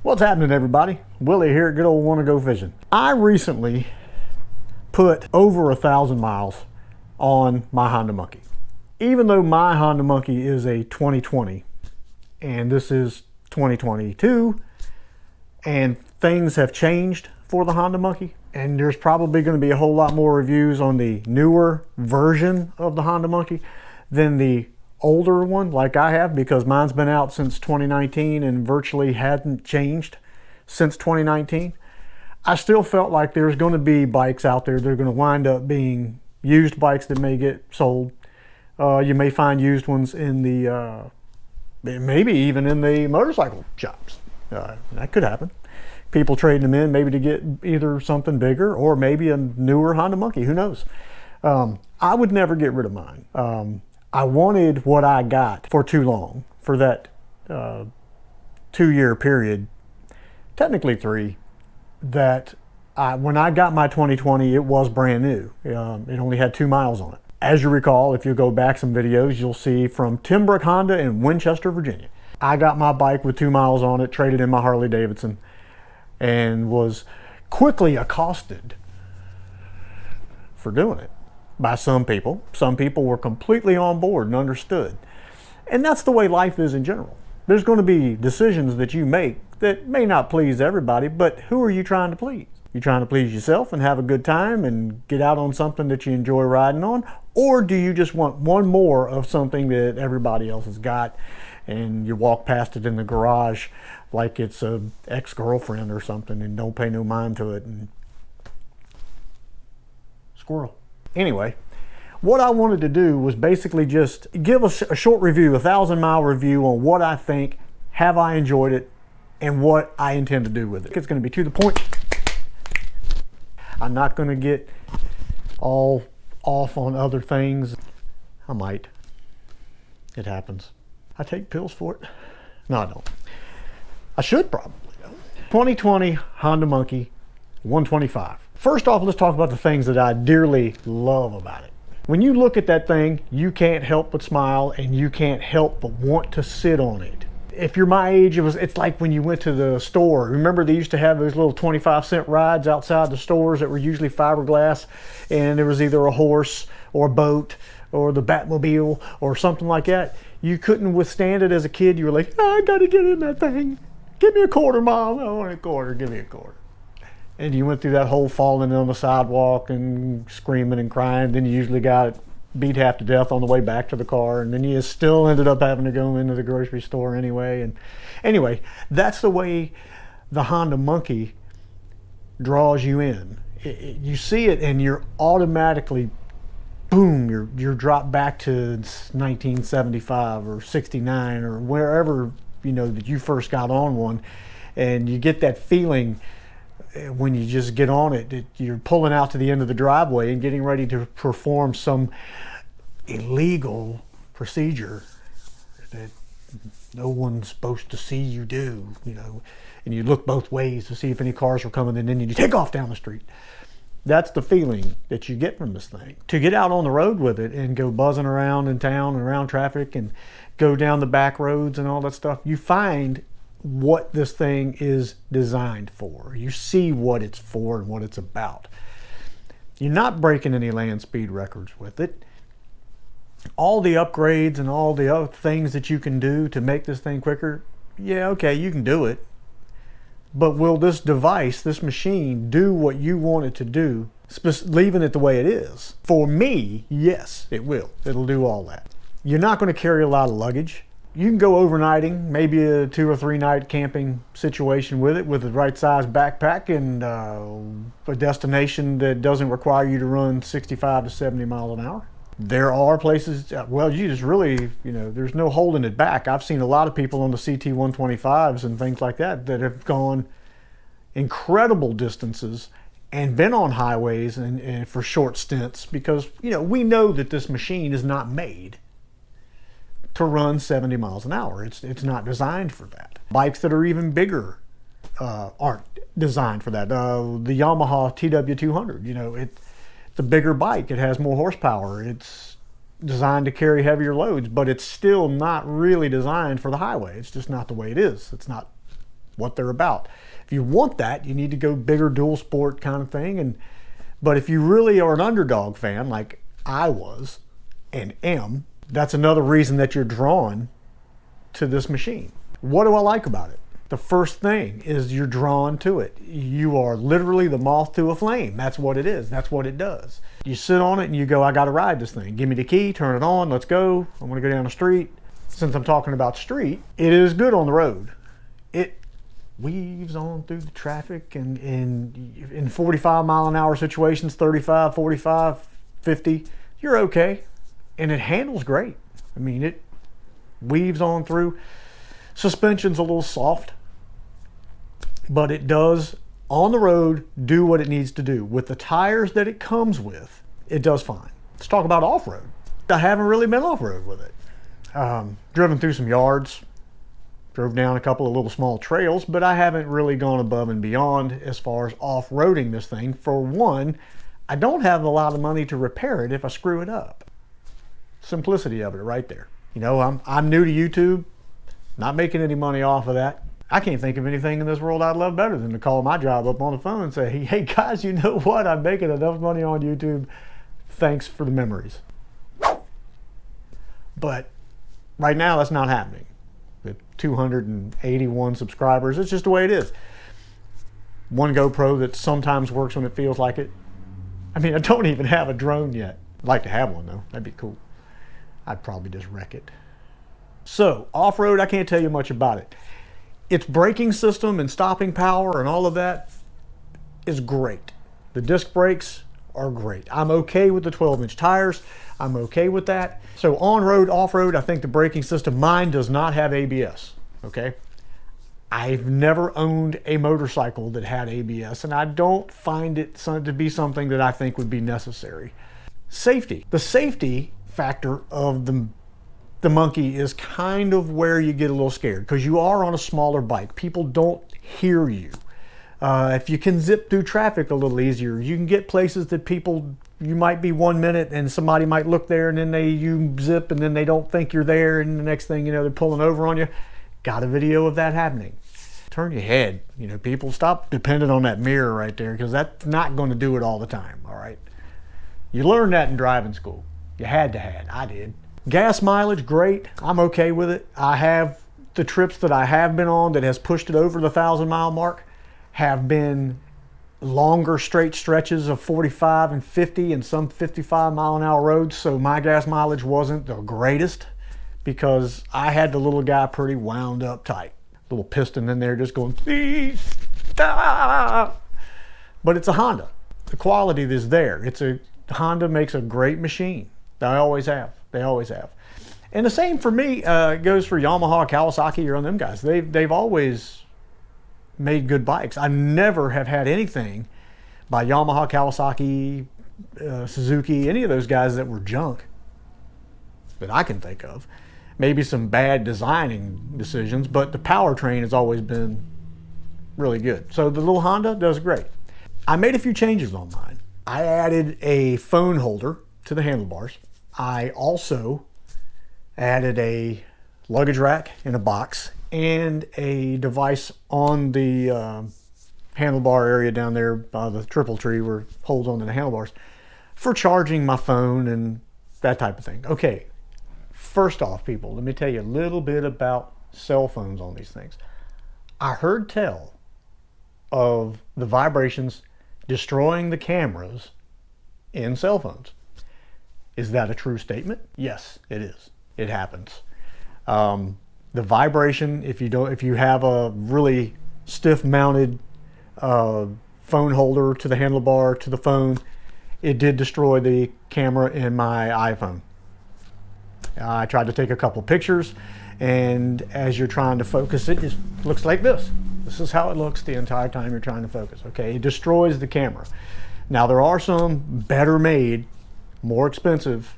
What's happening, everybody? Willie here at Good Old Wanna Go Fishing. I recently put over 1,000 miles on my Honda Monkey. Even though my Honda Monkey is a 2020 and this is 2022 and things have changed for the Honda Monkey, and there's probably going to be a whole lot more reviews on the newer version of the Honda Monkey than the older one like I have, because mine's been out since 2019 and virtually hadn't changed since 2019. I still felt like there's going to be bikes out there that are going to wind up being used bikes that may get sold. You may find used ones in the maybe even in the motorcycle shops. That could happen. People trading them in maybe to get either something bigger or maybe a newer Honda Monkey. Who knows? I would never get rid of mine. I wanted what I got for too long, for that 2-year period, technically 3, that when I got my 2020, it was brand new. It only had 2 miles on it. As you recall, if you go back some videos, you'll see from Timbrook Honda in Winchester, Virginia. I got my bike with 2 miles on it, traded in my Harley Davidson, and was quickly accosted for doing it by some people. Some people were completely on board and understood. And that's the way life is in general. There's going to be decisions that you make that may not please everybody, but who are you trying to please? You trying to please yourself and have a good time and get out on something that you enjoy riding on? Or do you just want one more of something that everybody else has got and you walk past it in the garage like it's a ex-girlfriend or something and don't pay no mind to it and squirrel. Anyway, what I wanted to do was basically just give a short review, a 1,000-mile review on what I think, have I enjoyed it, and what I intend to do with it. It's going to be to the point. I'm not going to get all off on other things. I might. It happens. I take pills for it. No, I don't. I should probably. 2020 Honda Monkey 125. First off, let's talk about the things that I dearly love about it. When you look at that thing, you can't help but smile and you can't help but want to sit on it. If you're my age, it's like when you went to the store. Remember they used to have those little 25-cent rides outside the stores that were usually fiberglass, and there was either a horse or a boat or the Batmobile or something like that. You couldn't withstand it as a kid. You were like, oh, I gotta get in that thing. Give me a quarter, Mom. I want a quarter. Give me a quarter. And you went through that whole falling on the sidewalk and screaming and crying. Then you usually got beat half to death on the way back to the car. And then you still ended up having to go into the grocery store anyway. And anyway, that's the way the Honda Monkey draws you in. You see it and you're automatically, boom, you're dropped back to 1975 or 69 or wherever, you know, that you first got on one. And you get that feeling when you just get on it, that you're pulling out to the end of the driveway and getting ready to perform some illegal procedure that no one's supposed to see you do, you know, and you look both ways to see if any cars are coming, and then you take off down the street. That's the feeling that you get from this thing. To get out on the road with it and go buzzing around in town and around traffic and go down the back roads and all that stuff, you find what this thing is designed for. You see what it's for and what it's about. You're not breaking any land speed records with it. All the upgrades and all the other things that you can do to make this thing quicker, yeah, okay, you can do it. But will this device, this machine, do what you want it to do, leaving it the way it is? For me, yes, it will. It'll do all that. You're not going to carry a lot of luggage. You can go overnighting, maybe a 2 or 3 night camping situation with it, with the right size backpack and a destination that doesn't require you to run 65 to 70 miles an hour. There are places, well, you just really, you know, there's no holding it back. I've seen a lot of people on the CT 125s and things like that that have gone incredible distances and been on highways and for short stints, because, you know, we know that this machine is not made to run 70 miles an hour. It's not designed for that. Bikes that are even bigger aren't designed for that. The Yamaha TW200, you know, it's a bigger bike. It has more horsepower. It's designed to carry heavier loads, but it's still not really designed for the highway. It's just not the way it is. It's not what they're about. If you want that, you need to go bigger dual sport kind of thing. But if you really are an underdog fan, like I was and am, that's another reason that you're drawn to this machine. What do I like about it? The first thing is you're drawn to it. You are literally the moth to a flame. That's what it is. That's what it does. You sit on it and you go, I got to ride this thing. Give me the key, turn it on, let's go. I want to go down the street. Since I'm talking about street, it is good on the road. It weaves on through the traffic and in 45 mile an hour situations, 35, 45, 50, you're okay. And it handles great. I mean, it weaves on through. Suspension's a little soft, but it does, on the road, do what it needs to do. With the tires that it comes with, it does fine. Let's talk about off-road. I haven't really been off-road with it. Driven through some yards, drove down a couple of little small trails, but I haven't really gone above and beyond as far as off-roading this thing. For one, I don't have a lot of money to repair it if I screw it up. Simplicity of it right there. You know, I'm new to YouTube, not making any money off of that. I can't think of anything in this world I'd love better than to call my job up on the phone and say, hey guys, you know what? I'm making enough money on YouTube. Thanks for the memories. But right now, that's not happening. With 281 subscribers, it's just the way it is. One GoPro that sometimes works when it feels like it. I mean, I don't even have a drone yet. I'd like to have one though, that'd be cool. I'd probably just wreck it. So, off-road, I can't tell you much about it. Its braking system and stopping power and all of that is great. The disc brakes are great. I'm okay with the 12-inch tires. I'm okay with that. So on-road, off-road, I think the braking system, mine does not have ABS, okay? I've never owned a motorcycle that had ABS, and I don't find it to be something that I think would be necessary. Safety. The safety factor of the Monkey is kind of where you get a little scared because you are on a smaller bike. People don't hear you. If you can zip through traffic a little easier, you can get places that you might be 1 minute and somebody might look there and then you zip and then they don't think you're there and the next thing you know, they're pulling over on you. Got a video of that happening. Turn your head. You know, people, stop depending on that mirror right there because that's not going to do it all the time, all right? You learned that in driving school. You had to have. I did. Gas mileage, great. I'm okay with it. I have the trips that I have been on that has pushed it over the 1,000-mile mark have been longer straight stretches of 45 and 50 and some 55-mile-an-hour roads. So my gas mileage wasn't the greatest because I had the little guy pretty wound up tight. Little piston in there just going, please stop. But it's a Honda. The quality is there. Honda makes a great machine. They always have. They always have. And the same for me goes for Yamaha, Kawasaki, or on them guys. They've always made good bikes. I never have had anything by Yamaha, Kawasaki, Suzuki, any of those guys that were junk that I can think of. Maybe some bad designing decisions, but the powertrain has always been really good. So the little Honda does great. I made a few changes on mine. I added a phone holder to the handlebars. I also added a luggage rack in a box and a device on the handlebar area down there by the triple tree where it holds onto the handlebars for charging my phone and that type of thing. Okay, first off, people, let me tell you a little bit about cell phones on these things. I heard tell of the vibrations destroying the cameras in cell phones. Is that a true statement? Yes, it is. It happens. The vibration, if you have a really stiff mounted phone holder to the handlebar to the phone, it did destroy the camera in my iPhone. I tried to take a couple pictures, and as you're trying to focus, it just looks like this. This is how it looks the entire time you're trying to focus. Okay, it destroys the camera. Now there are some better made, more expensive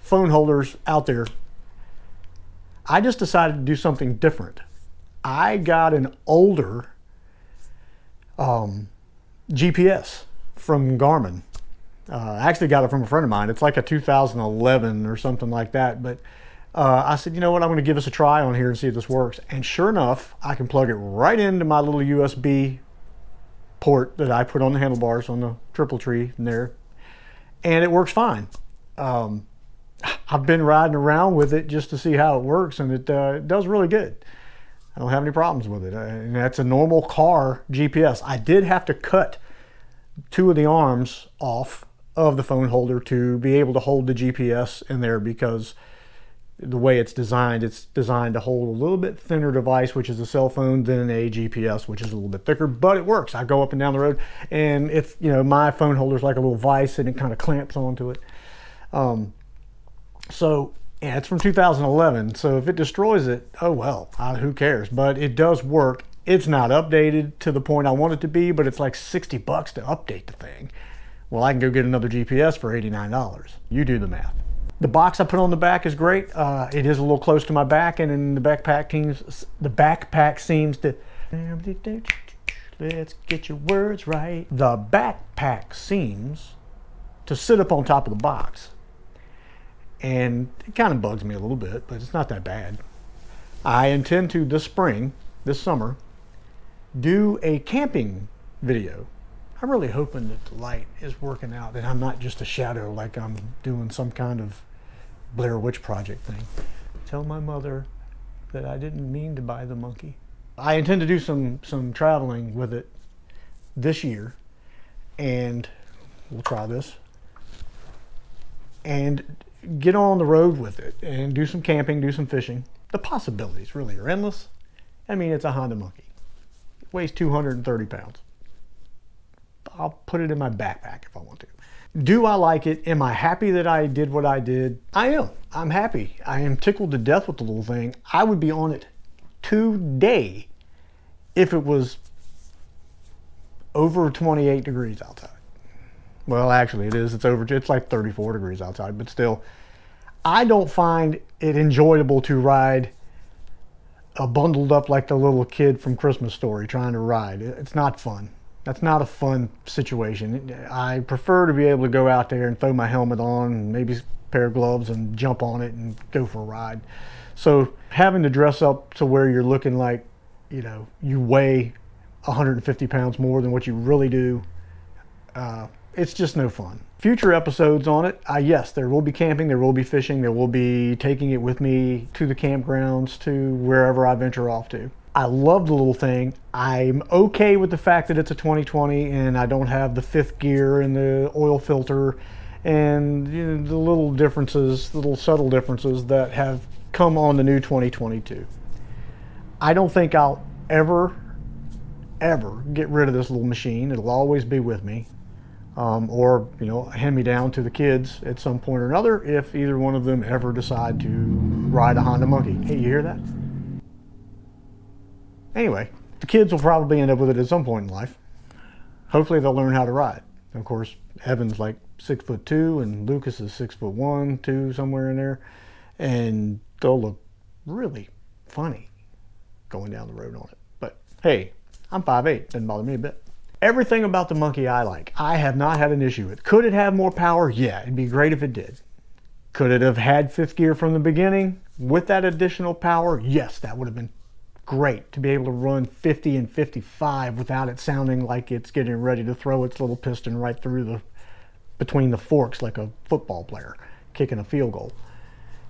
phone holders out there. I just decided to do something different. I got an older GPS from Garmin. I actually got it from a friend of mine. It's like a 2011 or something like that, but I said, you know what, I'm going to give this a try on here and see if this works. And sure enough, I can plug it right into my little USB port that I put on the handlebars on the triple tree in there, and it works fine. I've been riding around with it just to see how it works, and it does really good. I don't have any problems with it. And that's a normal car GPS. I did have to cut 2 of the arms off of the phone holder to be able to hold the GPS in there, because the way it's designed to hold a little bit thinner device, which is a cell phone, than a GPS, which is a little bit thicker, but it works. I go up and down the road, and it's, you know, my phone holder is like a little vise, and it kind of clamps onto it. So yeah, it's from 2011. So if it destroys it, oh well, who cares? But it does work. It's not updated to the point I want it to be, but it's like $60 to update the thing. Well, I can go get another GPS for $89. You do the math. The box I put on the back is great. It is a little close to my back, and in the backpack seems to, let's get your words right. The backpack seems to sit up on top of the box, and it kind of bugs me a little bit, but it's not that bad. I intend to this summer, do a camping video. I'm really hoping that the light is working out, that I'm not just a shadow, like I'm doing some kind of Blair Witch Project thing. Tell my mother that I didn't mean to buy the monkey. I intend to do some traveling with it this year, and we'll try this, and get on the road with it and do some camping, do some fishing. The possibilities really are endless. I mean, it's a Honda Monkey. It weighs 230 pounds. I'll put it in my backpack if I want to. Do I like it? Am I happy that I did what I did? I am. I'm happy. I am tickled to death with the little thing. I would be on it today if it was over 28 degrees outside. Well, actually it is. It's like 34 degrees outside, but still, I don't find it enjoyable to ride bundled up like the little kid from Christmas Story trying to ride. It's not fun. That's not a fun situation. I prefer to be able to go out there and throw my helmet on and maybe a pair of gloves and jump on it and go for a ride. So having to dress up to where you're looking like, you know, you weigh 150 pounds more than what you really do, it's just no fun. Future episodes on it, yes, there will be camping, there will be fishing, there will be taking it with me to the campgrounds, to wherever I venture off to. I love the little thing. I'm okay with the fact that it's a 2020 and I don't have the 5th gear and the oil filter and, you know, the little differences, little subtle differences that have come on the new 2022. I don't think I'll ever get rid of this little machine. It'll always be with me. Or, you know, hand me down to the kids at some point or another if either one of them ever decide to ride a Honda Monkey. Hey, you hear that? Anyway, the kids will probably end up with it at some point in life. Hopefully they'll learn how to ride. Of course, Evan's like 6'2" and Lucas is 6'1", 2, somewhere in there. And they'll look really funny going down the road on it. But hey, I'm 5'8", doesn't bother me a bit. Everything about the Monkey I like. I have not had an issue with. Could it have more power? Yeah, it'd be great if it did. Could it have had 5th gear from the beginning with that additional power? Yes, that would have been great to be able to run 50 and 55 without it sounding like it's getting ready to throw its little piston right through between the forks like a football player kicking a field goal.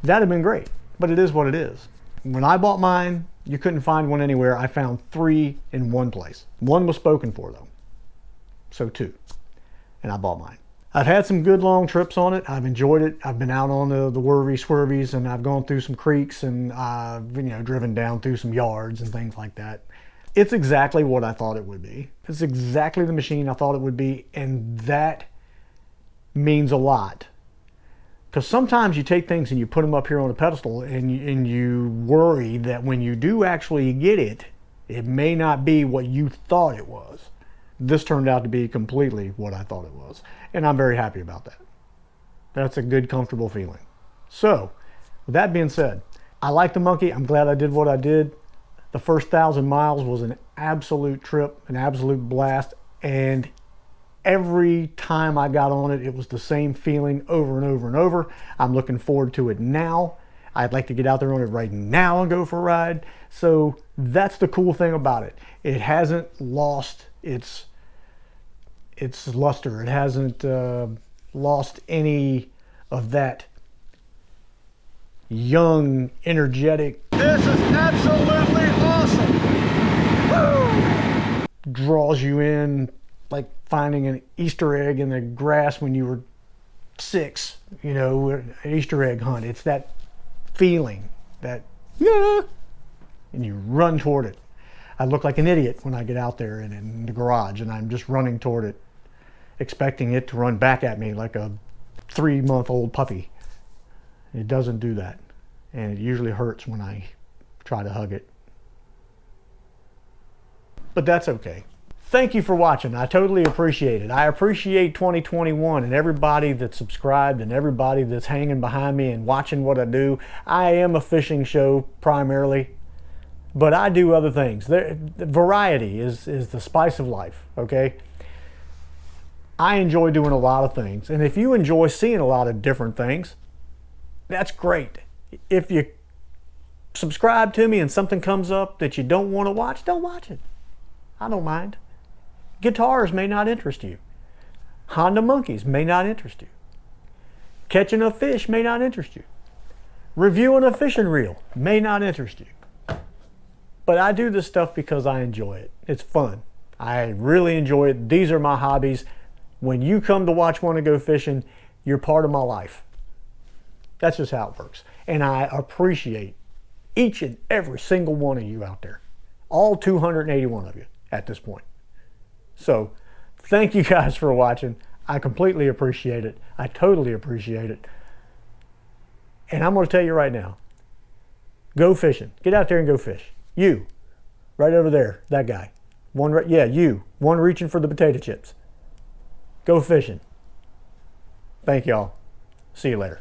That'd have been great, but it is what it is. When I bought mine, you couldn't find one anywhere. I found 3 in one place. One was spoken for though, so 2, and I bought mine. I've had some good long trips on it. I've enjoyed it. I've been out on the whirly swervies, and I've gone through some creeks, and I've, you know, driven down through some yards and things like that. It's exactly what I thought it would be. It's exactly the machine I thought it would be, and that means a lot. Because sometimes you take things and you put them up here on a pedestal, and you worry that when you do actually get it, it may not be what you thought it was. This turned out to be completely what I thought it was. And I'm very happy about that. That's a good, comfortable feeling. So, with that being said, I like the Monkey. I'm glad I did what I did. The first 1,000 miles was an absolute trip, an absolute blast. And every time I got on it, it was the same feeling over and over and over. I'm looking forward to it now. I'd like to get out there on it right now and go for a ride. So that's the cool thing about it. It hasn't lost its luster. It hasn't lost any of that young, energetic, this is absolutely awesome, woo! Draws you in like finding an Easter egg in the grass when you were 6, you know, an Easter egg hunt. It's that feeling that, yeah, and you run toward it. I look like an idiot when I get out there and in the garage and I'm just running toward it, expecting it to run back at me like a 3-month-old puppy. It doesn't do that, and it usually hurts when I try to hug it. But that's okay. Thank you for watching. I totally appreciate it. I appreciate 2021 and everybody that's subscribed and everybody that's hanging behind me and watching what I do. I am a fishing show primarily, but I do other things. Variety is the spice of life, okay? I enjoy doing a lot of things, and if you enjoy seeing a lot of different things, that's great. If you subscribe to me and something comes up that you don't want to watch, don't watch it. I don't mind. Guitars may not interest you. Honda monkeys may not interest you. Catching a fish may not interest you. Reviewing a fishing reel may not interest you. But I do this stuff because I enjoy it. It's fun. I really enjoy it. These are my hobbies. When you come to watch Wanna Go Fishing, you're part of my life. That's just how it works. And I appreciate each and every single one of you out there. All 281 of you at this point. So thank you guys for watching. I completely appreciate it. I totally appreciate it. And I'm going to tell you right now, go fishing. Get out there and go fish. You, right over there, that guy. Yeah, you. One reaching for the potato chips. Go fishing. Thank y'all. See you later.